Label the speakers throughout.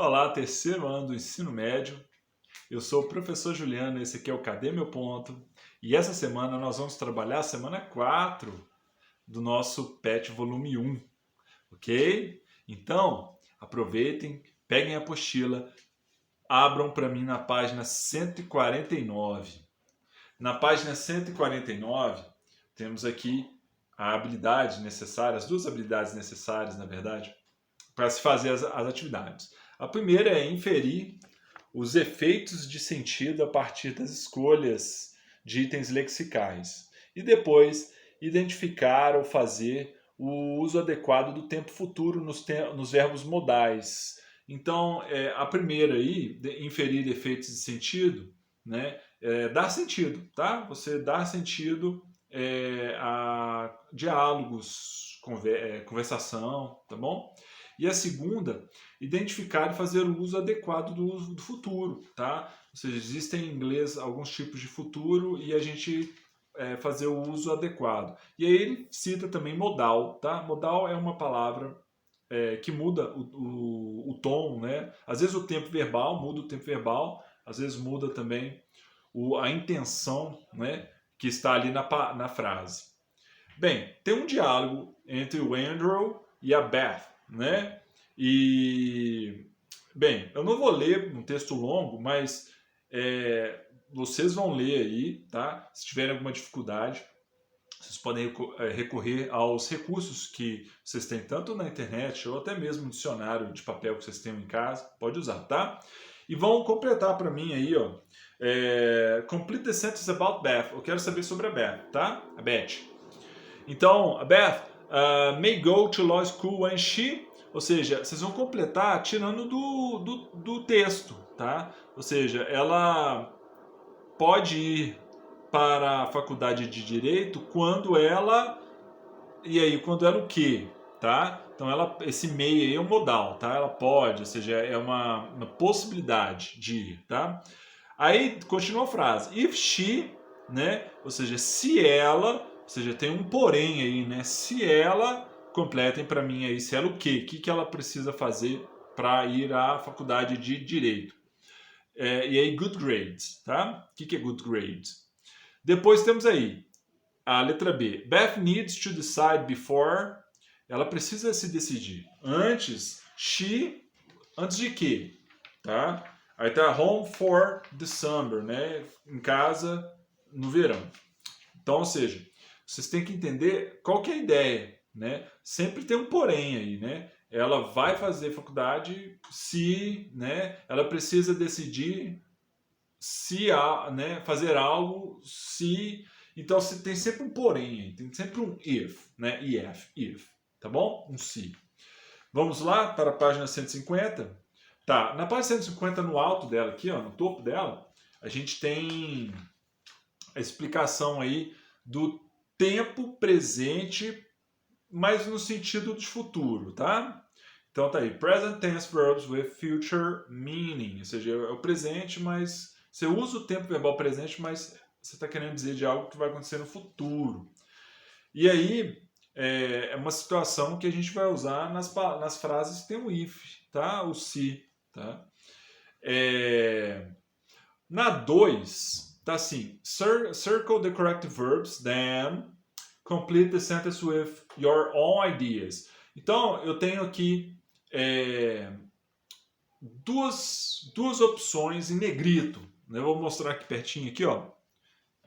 Speaker 1: Olá, terceiro ano do ensino médio. Eu sou o professor Juliano, esse aqui é o Cadê Meu Ponto? E essa semana nós vamos trabalhar a semana 4 do nosso PET volume 1, ok? Então, aproveitem, peguem a apostila, abram para mim na página 149. Na página 149, temos aqui a habilidade necessária, as duas habilidades necessárias, na verdade, para se fazer as atividades. A primeira é inferir os efeitos de sentido a partir das escolhas de itens lexicais. E depois, identificar ou fazer o uso adequado do tempo futuro nos verbos modais. Então, a primeira aí, inferir efeitos de sentido, né? Dar sentido, tá? Você dá sentido a diálogos, conversação, tá bom? E a segunda, identificar e fazer o uso adequado do futuro, tá? Ou seja, existem em inglês alguns tipos de futuro e a gente fazer o uso adequado. E aí ele cita também modal, tá? Modal é uma palavra que muda o tom, né? Às vezes o tempo verbal muda o tempo verbal, às vezes muda também a intenção, né? Que está ali na frase. Bem, tem um diálogo entre o Andrew e a Beth, né? E, bem, eu não vou ler um texto longo, mas vocês vão ler aí, tá? Se tiverem alguma dificuldade, vocês podem recorrer aos recursos que vocês têm tanto na internet ou até mesmo no dicionário de papel que vocês tenham em casa, pode usar, tá? E vão completar para mim aí, ó. Complete the sentence about Beth. Eu quero saber sobre a Beth, tá? A Beth. Então, a Beth may go to law school when she, ou seja, vocês vão completar tirando do texto, tá? Ou seja, ela pode ir para a faculdade de Direito quando ela, e aí, quando ela o quê? Tá? Então, esse may aí é um modal, tá? Ela pode, ou seja, é uma possibilidade de ir, tá? Aí, continua a frase. If she, né? Ou seja, se ela, ou seja, tem um porém aí, né? Se ela, completem para mim aí, se ela o quê? O que ela precisa fazer para ir à faculdade de Direito? E aí, good grades, tá? O que é good grades? Depois temos aí a letra B. Beth needs to decide before. Ela precisa se decidir. Antes de quê? Tá? Aí tá home for the summer, né? Em casa no verão. Então, ou seja, vocês têm que entender qual que é a ideia, né? Sempre tem um porém aí, né? Ela vai fazer faculdade se, né? Ela precisa decidir se né? Fazer algo se. Então, você tem sempre um porém aí, tem sempre um if, né? If, tá bom? Um se. Vamos lá para a página 150. Tá, na página 150, no alto dela aqui, ó, no topo dela, a gente tem a explicação aí do tempo presente, mas no sentido de futuro, tá? Então tá aí, present tense verbs with future meaning, ou seja, é o presente, mas você usa o tempo verbal presente, mas você está querendo dizer de algo que vai acontecer no futuro. E aí é uma situação que a gente vai usar nas frases que tem o if, tá? O se, tá? Na 2, tá assim: circle the correct verbs, then complete the sentence with your own ideas. Então, eu tenho aqui duas opções em negrito. Eu vou mostrar aqui pertinho, aqui, ó.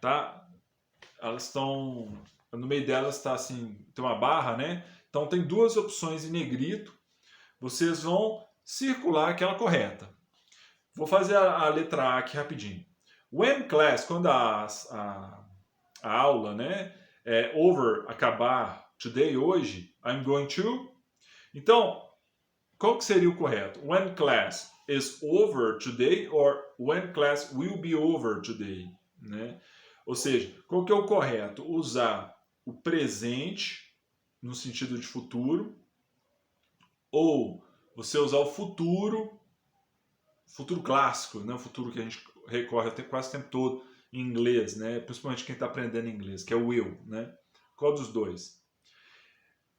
Speaker 1: Tá? Elas estão. No meio delas está assim, tem uma barra, né? Então, tem duas opções em negrito. Vocês vão circular aquela correta. Vou fazer a letra A aqui rapidinho. When class, quando a aula, né, acabar today, hoje, I'm going to. Então, qual que seria o correto? When class is over today or when class will be over today, né? Ou seja, qual que é o correto? Usar o presente no sentido de futuro ou você usar o futuro clássico, né? O futuro que a gente recorre até quase o tempo todo em inglês, né? Principalmente quem está aprendendo inglês, que é o will, né? Qual dos dois?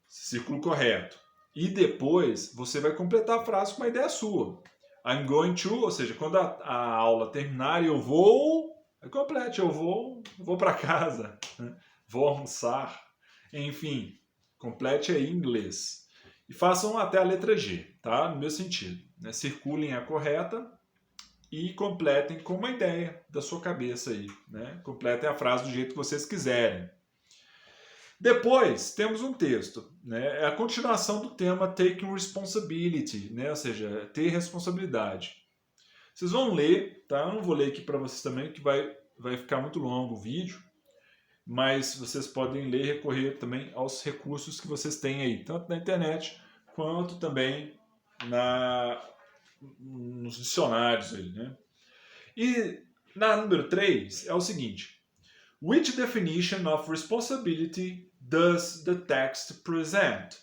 Speaker 1: Círculo correto. E depois você vai completar a frase com uma ideia sua. I'm going to, ou seja, quando a aula terminar, eu vou. Complete, eu vou para casa, né? Vou almoçar. Enfim, complete aí em inglês. E façam até a letra G, tá? No meu sentido. Né? Circulem a correta e completem com uma ideia da sua cabeça aí. Né? Completem a frase do jeito que vocês quiserem. Depois, temos um texto. Né? É a continuação do tema Taking Responsibility, né? Ou seja, ter responsabilidade. Vocês vão ler, tá? Eu não vou ler aqui para vocês também, que vai ficar muito longo o vídeo, mas vocês podem ler e recorrer também aos recursos que vocês têm aí, tanto na internet quanto também nos dicionários aí, né? E na número 3 é o seguinte: Which definition of responsibility does the text present?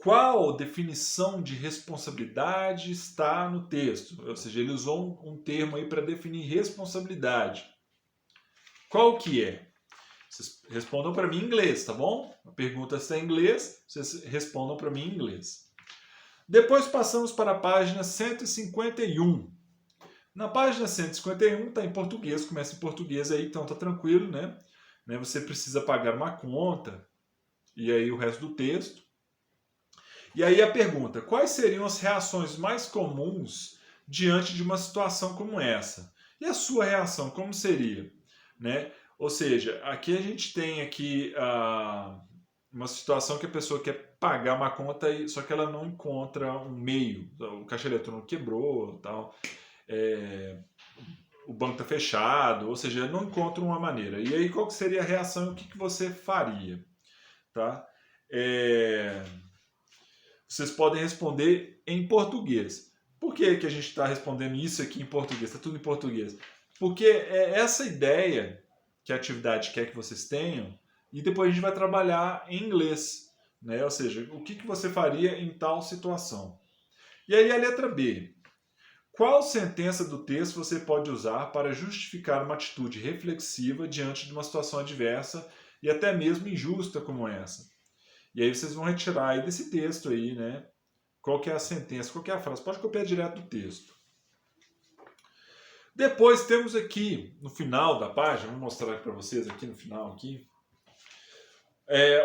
Speaker 1: Qual definição de responsabilidade está no texto? Ou seja, ele usou um termo aí para definir responsabilidade. Qual que é? Vocês respondam para mim em inglês, tá bom? A pergunta está em inglês, vocês respondam para mim em inglês. Depois passamos para a página 151. Na página 151 está em português, começa em português aí, então tá tranquilo, né? Você precisa pagar uma conta e aí o resto do texto. E aí a pergunta: quais seriam as reações mais comuns diante de uma situação como essa? E a sua reação, como seria? Né? Ou seja, aqui a gente tem aqui uma situação que a pessoa quer pagar uma conta, só que ela não encontra um meio. O caixa eletrônico quebrou, tal, o banco está fechado, ou seja, não encontra uma maneira. E aí qual que seria a reação e o que você faria? Tá? Vocês podem responder em português. Por que a gente está respondendo isso aqui em português? Está tudo em português. Porque é essa ideia que a atividade quer que vocês tenham, e depois a gente vai trabalhar em inglês. Né? Ou seja, o que você faria em tal situação. E aí a letra B. Qual sentença do texto você pode usar para justificar uma atitude reflexiva diante de uma situação adversa e até mesmo injusta como essa? E aí vocês vão retirar aí desse texto aí, né? Qual que é a sentença, qual que é a frase. Pode copiar direto do texto. Depois temos aqui, no final da página, vou mostrar aqui para vocês aqui no final, aqui,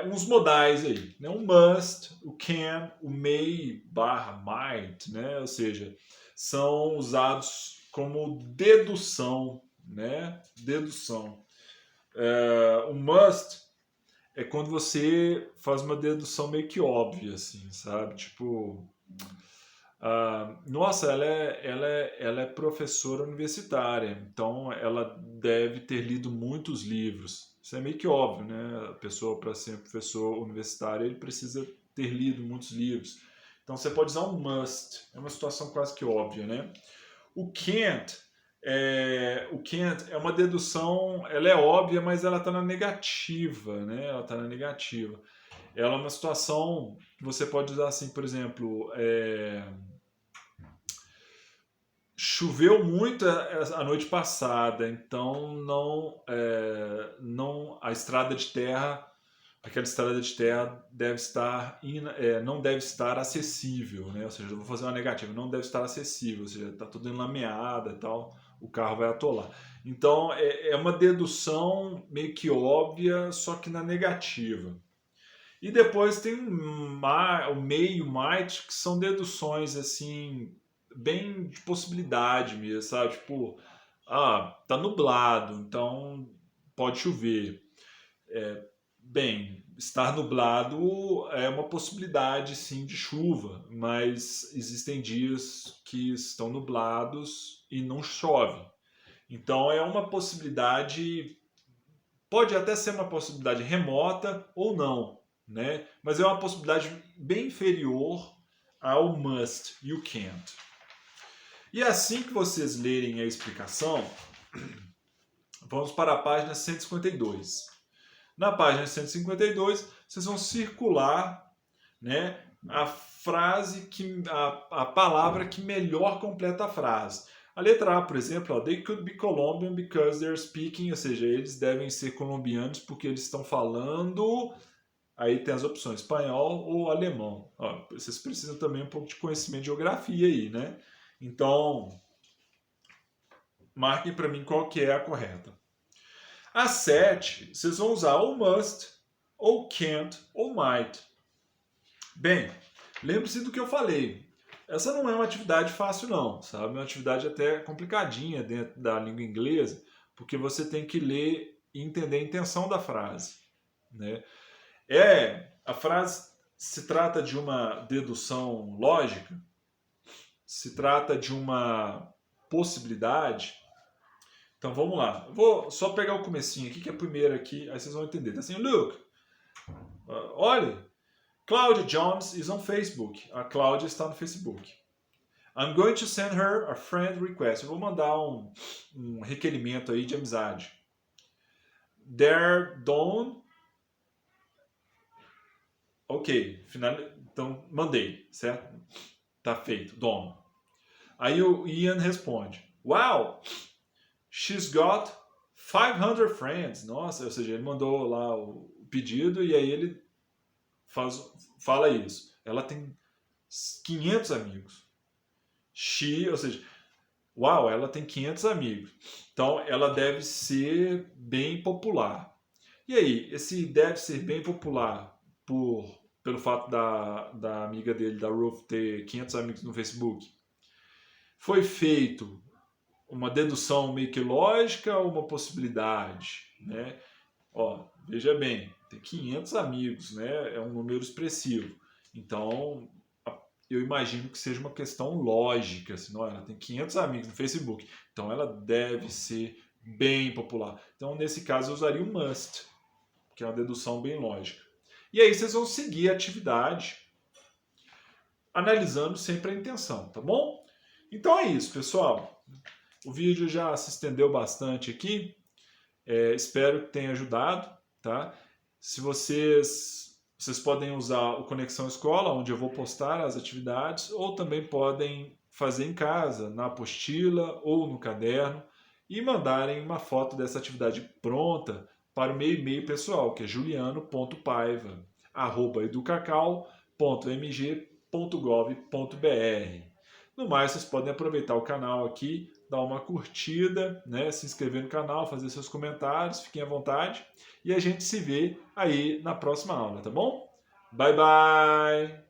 Speaker 1: uns modais aí. Né? O must, o can, o may / might, né? Ou seja, são usados como dedução, né? Dedução. O must é quando você faz uma dedução meio que óbvia, assim, sabe? Tipo, nossa, ela é professora universitária, então ela deve ter lido muitos livros. Isso é meio que óbvio, né? A pessoa, para ser professor universitário, ele precisa ter lido muitos livros. Então você pode usar um must, é uma situação quase que óbvia, né? O can't é uma dedução, ela é óbvia, mas ela está na negativa, né? Ela está na negativa. Ela é uma situação que você pode usar assim, por exemplo, choveu muito a noite passada, então a estrada de terra, aquela estrada de terra não deve estar acessível, né? Ou seja, eu vou fazer uma negativa, não deve estar acessível, ou seja, está tudo enlameada e tal, o carro vai atolar. Então é uma dedução meio que óbvia, só que na negativa. E depois tem o may e o might, que são deduções assim, bem de possibilidade mesmo, sabe? Tipo, tá nublado, então pode chover. Bem, estar nublado é uma possibilidade sim de chuva, mas existem dias que estão nublados e não chove. Então é uma possibilidade, pode até ser uma possibilidade remota ou não, né? Mas é uma possibilidade bem inferior ao must e o can't. E assim que vocês lerem a explicação, vamos para a página 152. Na página 152, vocês vão circular, né, a frase a palavra que melhor completa a frase. A letra A, por exemplo, they could be Colombian because they're speaking, ou seja, eles devem ser colombianos porque eles estão falando Aí tem as opções espanhol ou alemão. Ó, vocês precisam também um pouco de conhecimento de geografia aí, né? Então, marquem para mim qual que é a correta. A 7, vocês vão usar ou must, ou can't, ou might. Bem, lembre-se do que eu falei. Essa não é uma atividade fácil não, sabe? É uma atividade até complicadinha dentro da língua inglesa, porque você tem que ler e entender a intenção da frase, né? A frase se trata de uma dedução lógica, se trata de uma possibilidade. Então vamos lá. Eu vou só pegar o comecinho aqui, que é a primeira aqui, aí vocês vão entender. Tá assim, look, olhe, Claudia Jones is on Facebook. A Cláudia está no Facebook. I'm going to send her a friend request. Eu vou mandar um requerimento aí de amizade. There, don't. Ok, então mandei, certo? Tá feito, Dom. Aí o Ian responde: Wow, she's got 500 friends. Nossa, ou seja, ele mandou lá o pedido e aí ele fala isso. Ela tem 500 amigos. Ou seja, uau, ela tem 500 amigos. Então ela deve ser bem popular. E aí, esse deve ser bem popular pelo fato da amiga dele, da Ruth, ter 500 amigos no Facebook, foi feito uma dedução meio que lógica ou uma possibilidade, né? Ó, veja bem, tem 500 amigos, né? É um número expressivo. Então, eu imagino que seja uma questão lógica, senão ela tem 500 amigos no Facebook, então ela deve ser bem popular. Então, nesse caso, eu usaria o must, que é uma dedução bem lógica. E aí vocês vão seguir a atividade, analisando sempre a intenção, tá bom? Então é isso, pessoal. O vídeo já se estendeu bastante aqui. Espero que tenha ajudado, tá? Se vocês podem usar o Conexão Escola, onde eu vou postar as atividades, ou também podem fazer em casa, na apostila ou no caderno, e mandarem uma foto dessa atividade pronta para o meu e-mail pessoal, que é juliano.paiva@educacau.mg.gov.br. No mais, vocês podem aproveitar o canal aqui, dar uma curtida, né, se inscrever no canal, fazer seus comentários, fiquem à vontade. E a gente se vê aí na próxima aula, tá bom? Bye, bye!